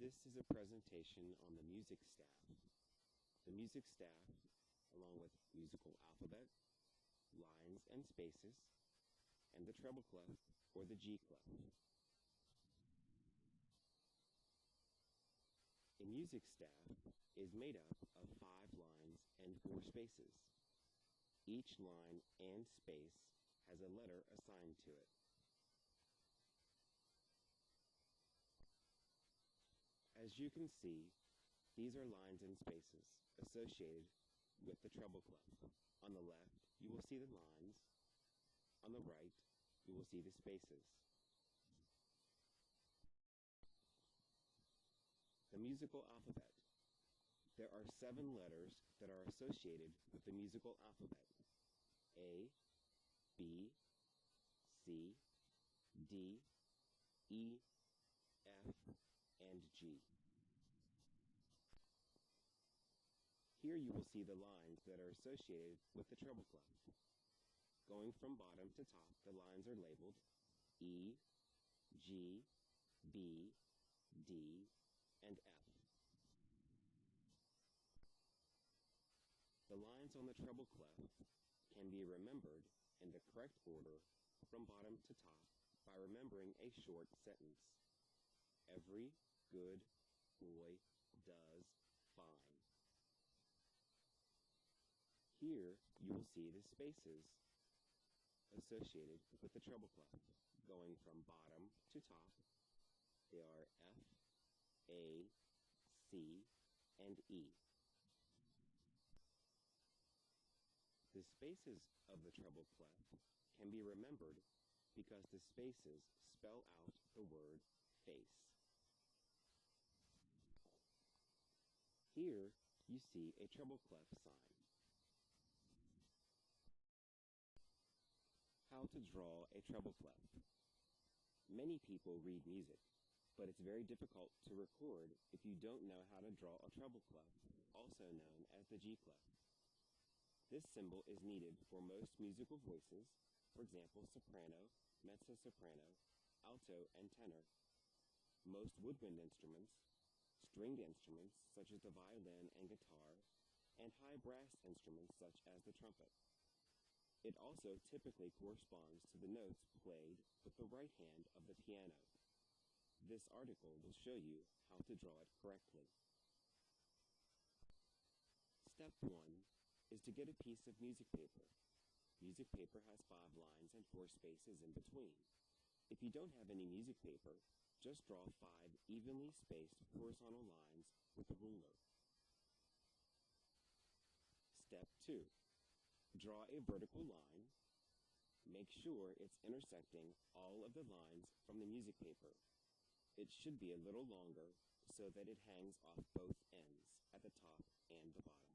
This is a presentation on the music staff. The music staff, along with musical alphabet, lines and spaces, and the treble clef or the G clef. A music staff is made up of 5 lines and 4 spaces. Each line and space has a letter assigned to it. As you can see, these are lines and spaces associated with the treble clef. On the left, you will see the lines. On the right, you will see the spaces. The musical alphabet. There are 7 letters that are associated with the musical alphabet. A, B, C, D, E, F, and G. Here you will see the lines that are associated with the treble clef. Going from bottom to top, the lines are labeled E, G, B, D, and F. The lines on the treble clef can be remembered in the correct order from bottom to top by remembering a short sentence. Every good boy does fine. Here you will see the spaces associated with the treble clef. Going from bottom to top, they are F, A, C, and E. The spaces of the treble clef can be remembered because the spaces spell out the word face. Here you see a treble clef sign. How to draw a treble clef. Many people read music, but it's very difficult to record if you don't know how to draw a treble clef, also known as the G clef. This symbol is needed for most musical voices, for example, soprano, mezzo-soprano, alto, and tenor. Most woodwind instruments, stringed instruments such as the violin and guitar, and high brass instruments such as the trumpet. It also typically corresponds to the notes played with the right hand of the piano. This article will show you how to draw it correctly. Step 1 is to get a piece of music paper. Music paper has 5 lines and 4 spaces in between. If you don't have any music paper, just draw 5 evenly spaced horizontal lines with a ruler. Step 2. Draw a vertical line. Make sure it's intersecting all of the lines from the music paper. It should be a little longer so that it hangs off both ends at the top and the bottom.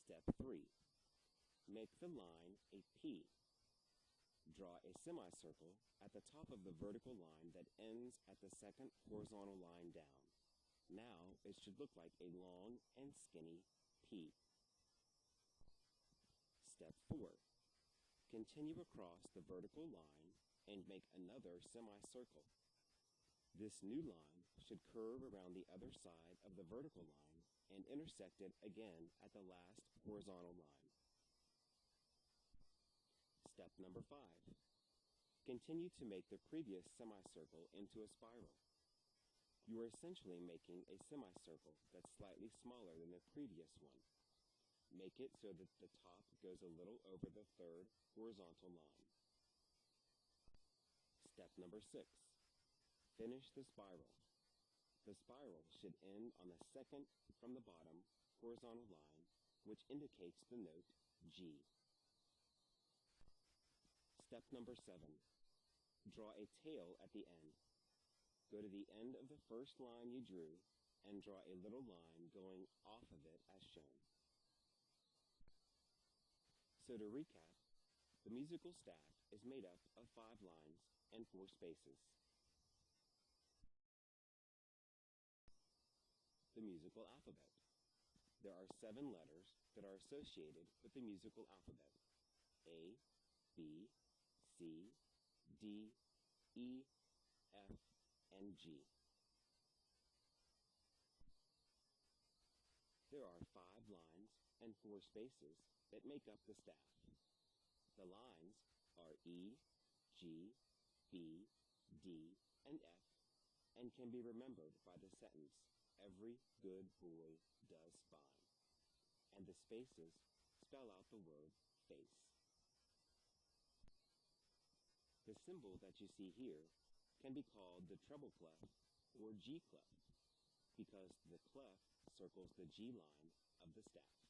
Step 3. Make the line a P. Draw a semicircle at the top of the vertical line that ends at the second horizontal line down. Now it should look like a long and skinny P. Step 4. Continue across the vertical line and make another semicircle. This new line should curve around the other side of the vertical line and intersect it again at the last horizontal line. Step number 5. Continue to make the previous semicircle into a spiral. You are essentially making a semicircle that's slightly smaller than the previous one. Make it so that the top goes a little over the 3rd horizontal line. Step number 6. Finish the spiral. The spiral should end on the second from the bottom horizontal line, which indicates the note G. Step number 7. Draw a tail at the end. Go to the end of the first line you drew and draw a little line going off of it as shown. So to recap, the musical staff is made up of 5 lines and 4 spaces. The musical alphabet. There are 7 letters that are associated with the musical alphabet: A, B, C, D, E, F, and G. There are 5 lines and 4 spaces that make up the staff. The lines are E, G, B, D, and F, and can be remembered by the sentence, "Every good boy does fine." And the spaces spell out the word face. The symbol that you see here can be called the treble clef or G clef, because the clef circles the G line of the staff.